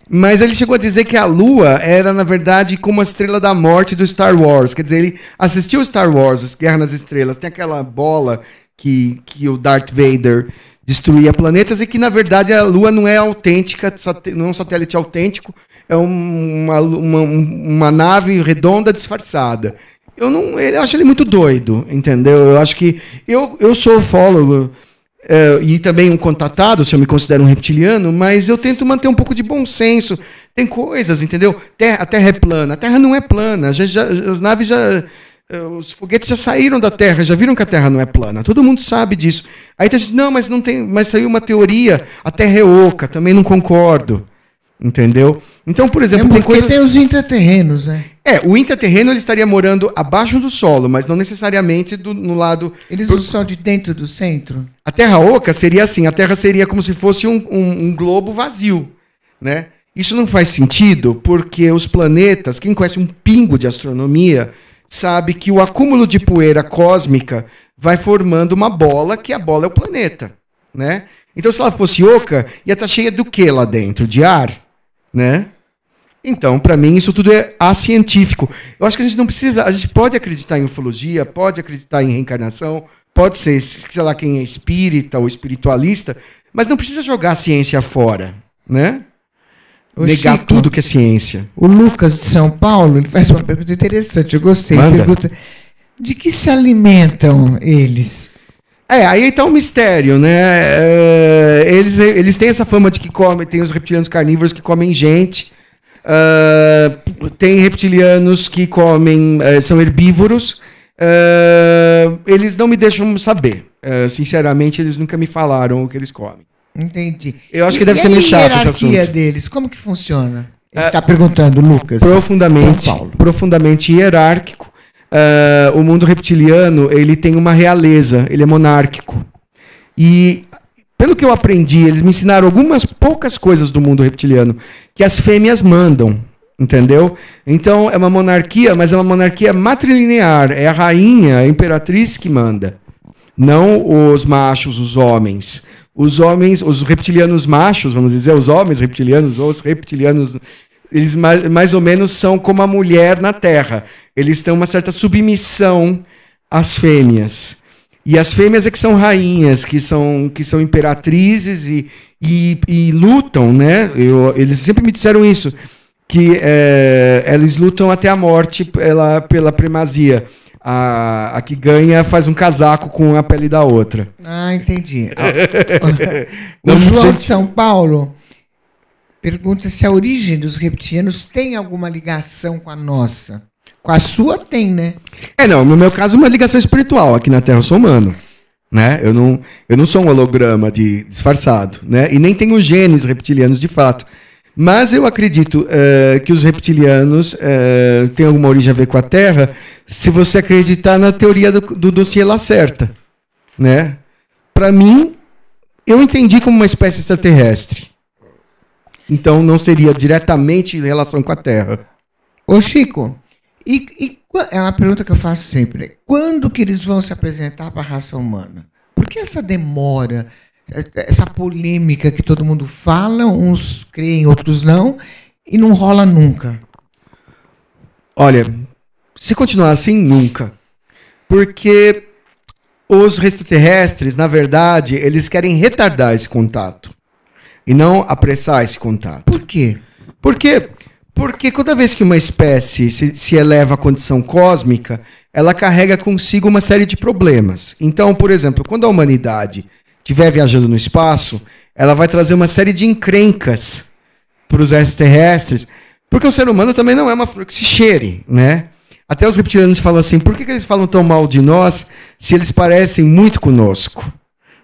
Mas ele chegou a dizer que a Lua era, na verdade, como a Estrela da Morte do Star Wars. Quer dizer, ele assistiu Star Wars, Guerra nas Estrelas. Tem aquela bola que o Darth Vader destruía planetas e que, na verdade, a Lua não é autêntica, não é um satélite autêntico, é uma nave redonda disfarçada. Eu acho ele muito doido, entendeu? Eu acho que... Eu sou ufólogo... e também um contatado, se eu me considero um reptiliano, mas eu tento manter um pouco de bom senso. Tem coisas, entendeu? A Terra é plana. A Terra não é plana. As naves os foguetes já saíram da Terra, já viram que a Terra não é plana. Todo mundo sabe disso. Aí tem gente, não, mas não tem, mas saiu uma teoria, a Terra é oca, também não concordo. Entendeu? Então, por exemplo, tem coisas... tem os intraterrenos, né? O intraterreno ele estaria morando abaixo do solo, mas não necessariamente no lado... Eles não são de dentro do centro? A Terra oca seria assim, a Terra seria como se fosse um globo vazio, né? Isso não faz sentido porque os planetas, quem conhece um pingo de astronomia, sabe que o acúmulo de poeira cósmica vai formando uma bola, que a bola é o planeta, né? Então, se ela fosse oca, ia estar cheia do que lá dentro? De ar, né? Então, para mim, isso tudo é acientífico. Eu acho que a gente não precisa... A gente pode acreditar em ufologia, pode acreditar em reencarnação, pode ser, sei lá, quem é espírita ou espiritualista, mas não precisa jogar a ciência fora, né? Negar Chico, tudo que é ciência. O Lucas de São Paulo, ele faz uma pergunta interessante, eu gostei. Pergunta, de que se alimentam eles? Aí está um mistério, né? Eles têm essa fama de que comem, tem os reptilianos carnívoros que comem gente, tem reptilianos que comem, são herbívoros, eles não me deixam saber. Sinceramente, eles nunca me falaram o que eles comem. Entendi. Eu acho que deve ser meio chato esse assunto. E a hierarquia deles, como que funciona? Ele está perguntando, Lucas. Profundamente hierárquico. O mundo reptiliano, ele tem uma realeza, ele é monárquico. E, pelo que eu aprendi, eles me ensinaram algumas poucas coisas do mundo reptiliano, que as fêmeas mandam, entendeu? Então, é uma monarquia, mas é uma monarquia matrilinear, é a rainha, a imperatriz que manda, não os machos, os homens. Os homens, os reptilianos machos, vamos dizer, os homens reptilianos, ou os reptilianos... Eles mais ou menos são como a mulher na Terra. Eles têm uma certa submissão às fêmeas. E as fêmeas é que são rainhas, que são imperatrizes e lutam, né? Eles sempre me disseram isso, que eles lutam até a morte pela primazia. A que ganha faz um casaco com a pele da outra. Entendi. O João de São Paulo... pergunta se a origem dos reptilianos tem alguma ligação com a nossa. Com a sua tem, né? Não, no meu caso, uma ligação espiritual. Aqui na Terra eu sou humano, né? Eu não sou um holograma disfarçado, né? E nem tenho genes reptilianos de fato. Mas eu acredito que os reptilianos têm alguma origem a ver com a Terra, se você acreditar na teoria do dossiê Lacerta, né? Para mim, eu entendi como uma espécie extraterrestre. Então não teria diretamente relação com a Terra. Ô Chico, é uma pergunta que eu faço sempre. Quando que eles vão se apresentar para a raça humana? Por que essa demora, essa polêmica que todo mundo fala, uns creem, outros não, e não rola nunca? Olha, se continuar assim, nunca. Porque os extraterrestres, na verdade, eles querem retardar esse contato. E não apressar esse contato. Por quê? Porque toda vez que uma espécie se eleva à condição cósmica, ela carrega consigo uma série de problemas. Então, por exemplo, quando a humanidade estiver viajando no espaço, ela vai trazer uma série de encrencas para os extraterrestres, porque o ser humano também não é uma flor que se cheire, né? Até os reptilianos falam assim, por que eles falam tão mal de nós se eles parecem muito conosco?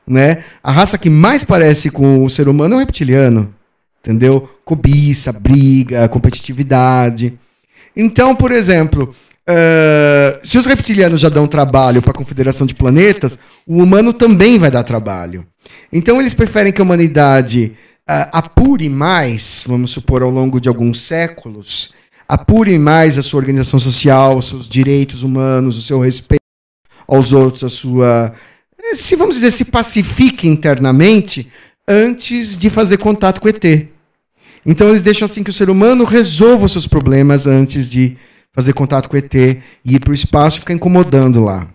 Né? A raça que mais parece com o ser humano é o reptiliano, entendeu? Cobiça, briga, competitividade. Então, por exemplo, se os reptilianos já dão trabalho para a Confederação de Planetas, o humano também vai dar trabalho. Então, eles preferem que a humanidade apure mais, vamos supor, ao longo de alguns séculos, apure mais a sua organização social, os seus direitos humanos, o seu respeito aos outros, a sua... vamos dizer, se pacifique internamente antes de fazer contato com o ET. Então eles deixam assim que o ser humano resolva os seus problemas antes de fazer contato com o ET e ir para o espaço e ficar incomodando lá.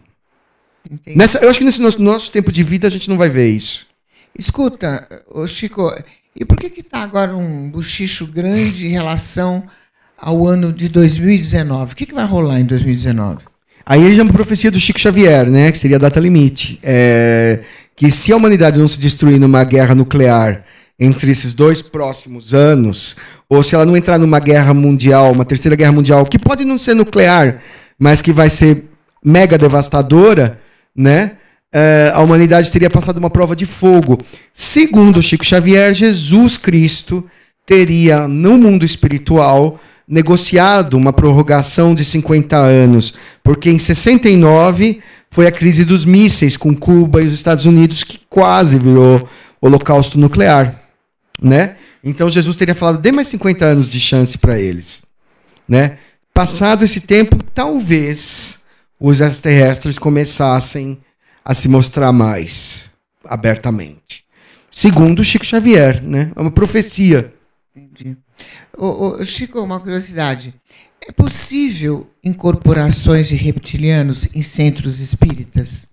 Eu acho que nesse nosso tempo de vida a gente não vai ver isso. Escuta, Chico, e por que está agora um bochicho grande em relação ao ano de 2019? O que vai rolar em 2019? Aí já é uma profecia do Chico Xavier, né, que seria a data limite. Que se a humanidade não se destruir numa guerra nuclear entre esses 2 próximos anos, ou se ela não entrar numa guerra mundial, uma terceira guerra mundial, que pode não ser nuclear, mas que vai ser mega devastadora, né, a humanidade teria passado uma prova de fogo. Segundo o Chico Xavier, Jesus Cristo teria, no mundo espiritual, negociado uma prorrogação de 50 anos, porque em 69 foi a crise dos mísseis com Cuba e os Estados Unidos, que quase virou holocausto nuclear, né? Então Jesus teria falado, dê mais 50 anos de chance para eles, né? Passado esse tempo, talvez os extraterrestres começassem a se mostrar mais abertamente. Segundo Chico Xavier, né? É uma profecia. Entendi. Chico, uma curiosidade. É possível incorporações de reptilianos em centros espíritas?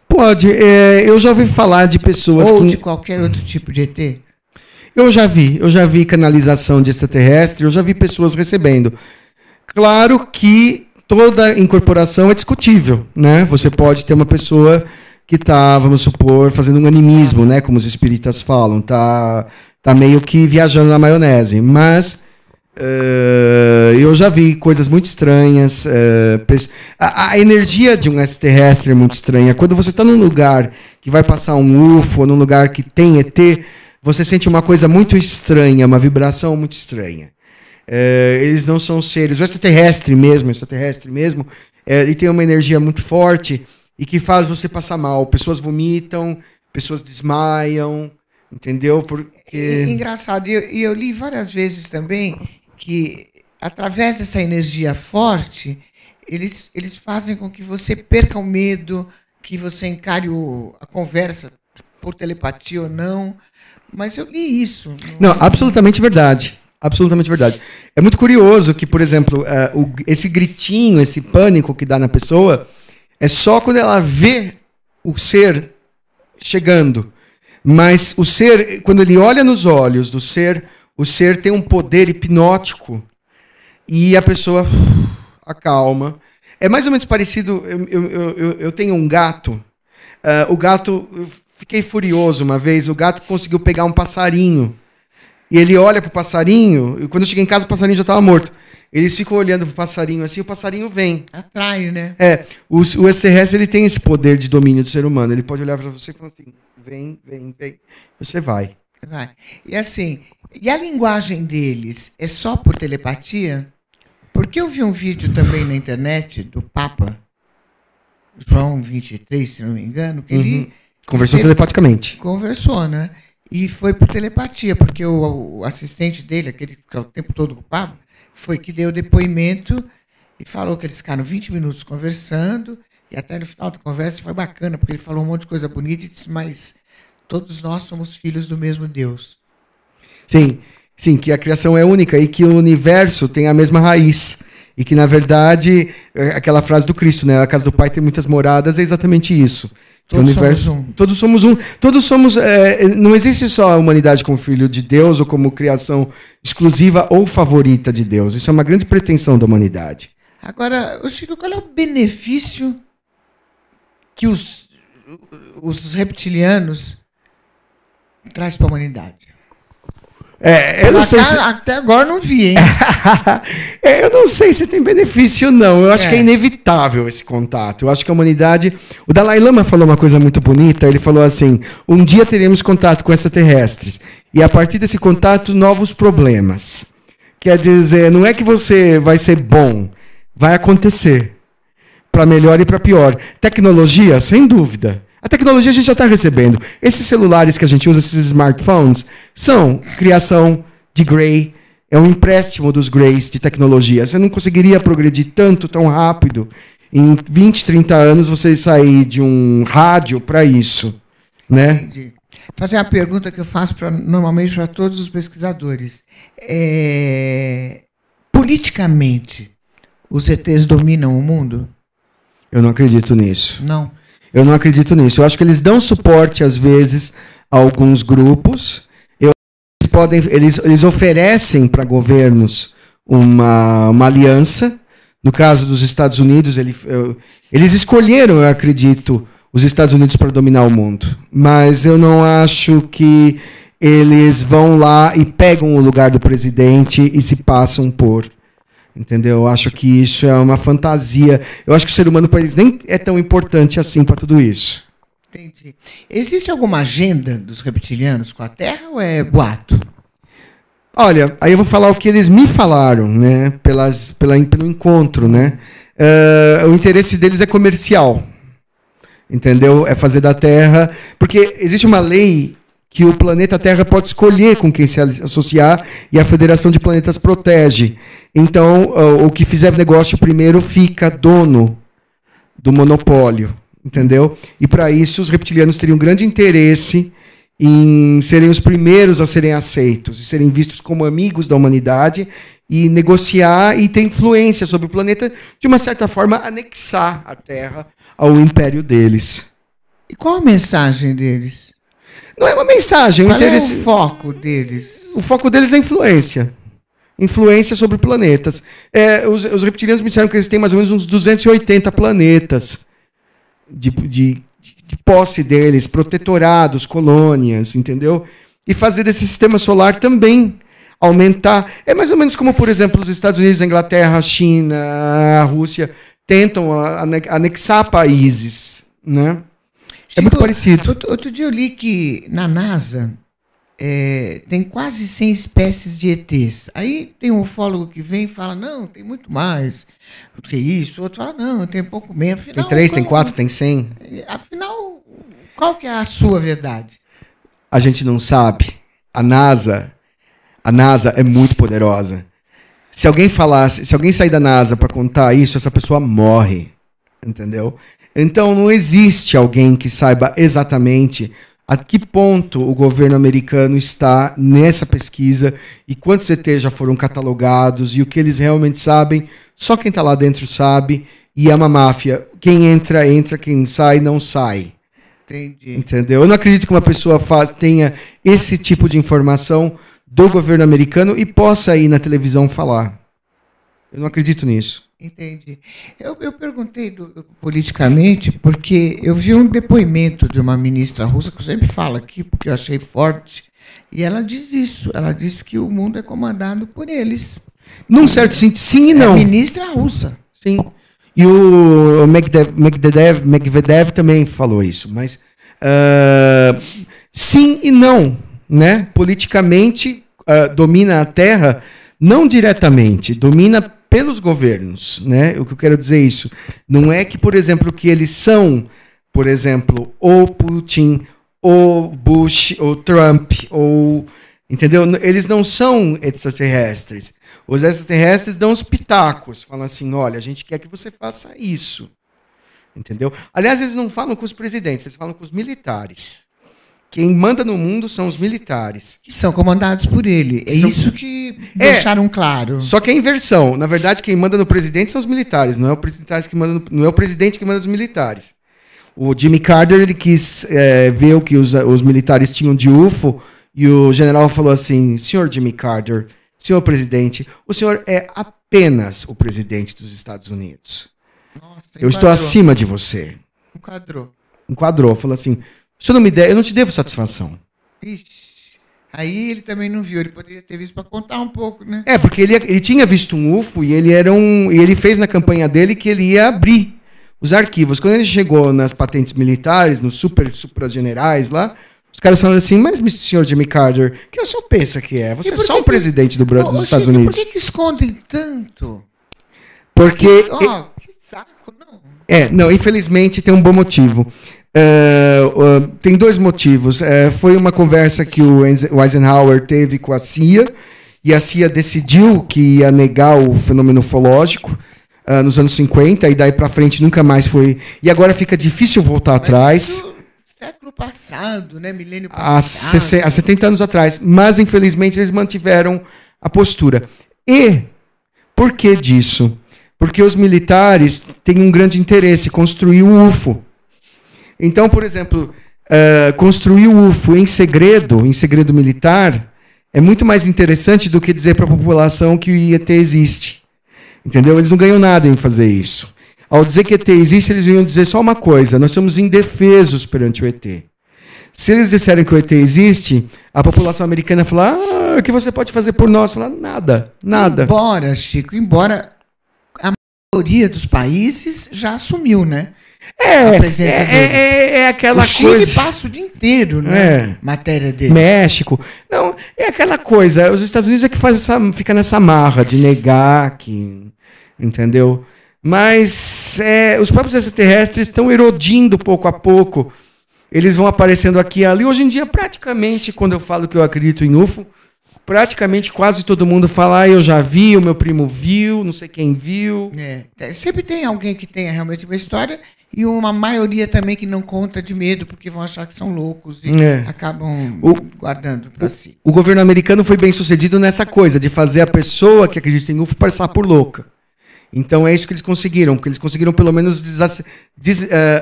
Pode. Eu já ouvi falar de pessoas ou de qualquer outro tipo de ET? Eu já vi canalização de extraterrestre, eu já vi pessoas recebendo. Claro que toda incorporação é discutível, né? Você pode ter uma pessoa que está, vamos supor, fazendo um animismo, né? Como os espíritas falam, tá meio que viajando na maionese. Mas eu já vi coisas muito estranhas. A energia de um extraterrestre é muito estranha. Quando você está num lugar que vai passar um UFO, num lugar que tem ET, você sente uma coisa muito estranha, uma vibração muito estranha. Eles não são seres. O extraterrestre mesmo, ele tem uma energia muito forte e que faz você passar mal. Pessoas vomitam, pessoas desmaiam, entendeu? Porque... Engraçado. E eu li várias vezes também que, através dessa energia forte, eles fazem com que você perca o medo, que você encare a conversa por telepatia ou não. Mas eu li isso. Não, absolutamente verdade. Absolutamente verdade. É muito curioso que, por exemplo, esse gritinho, esse pânico que dá na pessoa, é só quando ela vê o ser chegando. Mas o ser, quando ele olha nos olhos do ser, o ser tem um poder hipnótico e a pessoa acalma. É mais ou menos parecido. Eu tenho um gato. O gato, eu fiquei furioso uma vez. O gato conseguiu pegar um passarinho. E ele olha pro passarinho, e quando eu cheguei em casa, o passarinho já estava morto. Eles ficam olhando pro passarinho assim, o passarinho vem. Atrai, né? O extraterrestre, ele tem esse poder de domínio do ser humano. Ele pode olhar para você e falar assim, vem. Você vai. E assim, e a linguagem deles é só por telepatia? Porque eu vi um vídeo também na internet do Papa, João 23, se não me engano, que ele... Conversou telepaticamente. Conversou, né? E foi por telepatia, porque o assistente dele, aquele que fica o tempo todo com o Papa, foi que deu depoimento e falou que eles ficaram 20 minutos conversando, e até no final da conversa foi bacana, porque ele falou um monte de coisa bonita e disse, mas todos nós somos filhos do mesmo Deus. Sim, que a criação é única e que o universo tem a mesma raiz. E que, na verdade, aquela frase do Cristo, né? A casa do Pai tem muitas moradas, é exatamente isso. Todos somos um. Todos somos um. Todos somos. Não existe só a humanidade como filho de Deus ou como criação exclusiva ou favorita de Deus. Isso é uma grande pretensão da humanidade. Agora, Chico, qual é o benefício que os reptilianos trazem para a humanidade? Eu não sei até agora não vi, hein? Eu não sei se tem benefício ou não. Eu acho que é inevitável esse contato. Eu acho que a humanidade... O Dalai Lama falou uma coisa muito bonita. Ele falou assim, um dia teremos contato com extraterrestres. E a partir desse contato, novos problemas. Quer dizer, não é que você vai ser bom. Vai acontecer. Para melhor e para pior. Tecnologia, sem dúvida. A tecnologia a gente já está recebendo. Esses celulares que a gente usa, esses smartphones, são criação de Gray. É um empréstimo dos Grays de tecnologia. Você não conseguiria progredir tão rápido. Em 20, 30 anos, você sair de um rádio para isso. Né? Entendi. Fazer uma pergunta que eu faço normalmente para todos os pesquisadores. Politicamente, os ETs dominam o mundo? Eu não acredito nisso. Não. Eu não acredito nisso. Eu acho que eles dão suporte, às vezes, a alguns grupos. Eles oferecem para governos uma aliança. No caso dos Estados Unidos, eles escolheram, eu acredito, os Estados Unidos para dominar o mundo. Mas eu não acho que eles vão lá e pegam o lugar do presidente e se passam por... Entendeu? Eu acho que isso é uma fantasia. Eu acho que o ser humano para eles nem é tão importante assim para tudo isso. Entendi. Existe alguma agenda dos reptilianos com a Terra ou é boato? Olha, aí eu vou falar o que eles me falaram, né? Pelo encontro, né? O interesse deles é comercial. Entendeu? É fazer da Terra... Porque existe uma lei que o planeta Terra pode escolher com quem se associar e a Federação de Planetas protege. Então, o que fizer negócio primeiro fica dono do monopólio. Entendeu? E para isso os reptilianos teriam grande interesse em serem os primeiros a serem aceitos, e serem vistos como amigos da humanidade, e negociar e ter influência sobre o planeta, de uma certa forma, anexar a Terra ao império deles. E qual a mensagem deles? Não é uma mensagem. Qual é o foco deles? O foco deles é influência. Influência sobre planetas. Os reptilianos me disseram que eles têm mais ou menos uns 280 planetas de posse deles, protetorados, colônias, entendeu? E fazer desse sistema solar também aumentar. É mais ou menos como, por exemplo, os Estados Unidos, a Inglaterra, a China, a Rússia tentam anexar países, né? Chico, é muito parecido. Outro dia eu li que na NASA tem quase 100 espécies de ETs. Aí tem um ufólogo que vem e fala, não, tem muito mais do que isso. Outro fala, não, tem pouco menos. Afinal, tem 3, tem 4, tem 100. Afinal, qual que é a sua verdade? A gente não sabe. A NASA é muito poderosa. Se alguém sair da NASA para contar isso, essa pessoa morre. Entendeu? Então não existe alguém que saiba exatamente a que ponto o governo americano está nessa pesquisa e quantos ETs já foram catalogados e o que eles realmente sabem, só quem está lá dentro sabe, e é uma máfia. Quem entra, entra, quem sai, não sai. Entendi. Entendeu? Eu não acredito que uma pessoa tenha esse tipo de informação do governo americano e possa ir na televisão falar. Eu não acredito nisso. Entendi. Eu perguntei politicamente porque eu vi um depoimento de uma ministra russa, que eu sempre falo aqui, porque eu achei forte, e ela diz isso. Ela diz que o mundo é comandado por eles. Num certo sentido, sim e não. É a ministra russa. Sim. E o Medvedev também falou isso. Mas sim e não. Né? Politicamente, domina a Terra, não diretamente, domina pelos governos, né? O que eu quero dizer é isso. Não é que, por exemplo, que eles são, por exemplo, ou Putin, ou Bush, ou Trump, ou... Entendeu? Eles não são extraterrestres. Os extraterrestres dão os pitacos. Falam assim, olha, a gente quer que você faça isso. Entendeu? Aliás, eles não falam com os presidentes, eles falam com os militares. Quem manda no mundo são os militares. Que são comandados por ele. Isso que deixaram claro. Só que é inversão. Na verdade, quem manda no presidente são os militares. Não é o presidente que manda nos militares. O Jimmy Carter ele quis ver o que os militares tinham de UFO e o general falou assim, senhor Jimmy Carter, senhor presidente, o senhor é apenas o presidente dos Estados Unidos. Nossa, eu estou acima de você. Enquadrou. Falou assim... eu não te devo satisfação. Ixi, aí ele também não viu, ele poderia ter visto para contar um pouco, né? Porque ele tinha visto um UFO e ele fez na campanha dele que ele ia abrir os arquivos. Quando ele chegou nas patentes militares, nos supra-generais lá, os caras falaram assim, mas senhor Jimmy Carter, que o senhor pensa que é? Você é só um presidente dos Estados Unidos. Por que escondem tanto? Porque... que saco, não. Não, infelizmente tem um bom motivo. Tem 2 motivos. Foi uma conversa que o Eisenhower teve com a CIA, e a CIA decidiu que ia negar o fenômeno ufológico nos anos 50, e daí para frente nunca mais foi. E agora fica difícil voltar atrás. Século passado, né? Milênio passado. Há 70 anos atrás. Mas, infelizmente, eles mantiveram a postura. E por que disso? Porque os militares têm um grande interesse em construir o UFO. Então, por exemplo, construir o UFO em segredo militar, é muito mais interessante do que dizer para a população que o ET existe. Entendeu? Eles não ganham nada em fazer isso. Ao dizer que ET existe, eles iam dizer só uma coisa, nós somos indefesos perante o ET. Se eles disserem que o ET existe, a população americana fala, o que você pode fazer por nós? Fala, nada. Embora a maioria dos países já assumiu, né? a presença deles. É aquela o Chile coisa. passa o dia inteiro, né? Matéria dele. México. Não, é aquela coisa. Os Estados Unidos é que fica nessa marra de negar que. Entendeu? Mas os próprios extraterrestres estão erodindo pouco a pouco. Eles vão aparecendo aqui e ali. Hoje em dia, praticamente, quando eu falo que eu acredito em UFO, praticamente quase todo mundo fala, eu já vi, o meu primo viu, não sei quem viu. Sempre tem alguém que tenha realmente uma história e uma maioria também que não conta de medo porque vão achar que são loucos e acabam guardando para si. O governo americano foi bem sucedido nessa coisa, de fazer a pessoa que acredita em UFO passar por louca. Então é isso que eles conseguiram, porque eles conseguiram pelo menos,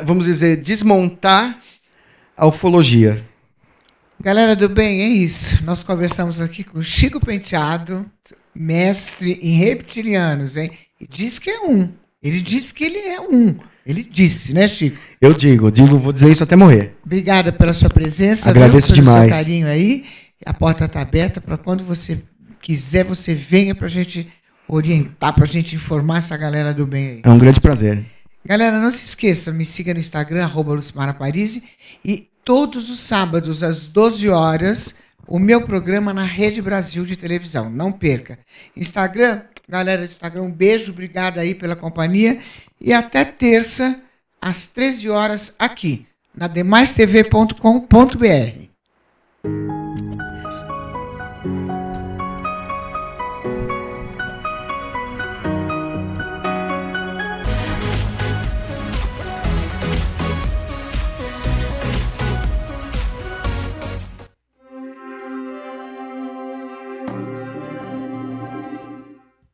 vamos dizer, desmontar a ufologia. Galera do bem, é isso. Nós conversamos aqui com o Chico Penteado, mestre em reptilianos, hein? E diz que é um. Ele disse que ele é um. Ele disse, né, Chico? Eu digo, vou dizer isso até morrer. Obrigada pela sua presença. Agradeço demais. Pelo seu carinho aí. A porta está aberta para quando você quiser, você venha para a gente orientar, para a gente informar essa galera do bem aí. É um grande prazer. Galera, não se esqueça, me siga no Instagram, @LucimarAparisi, e todos os sábados, às 12 horas, o meu programa na Rede Brasil de televisão. Não perca. Instagram, galera do Instagram, um beijo, obrigado aí pela companhia. E até terça, às 13 horas, aqui, na demaistv.com.br.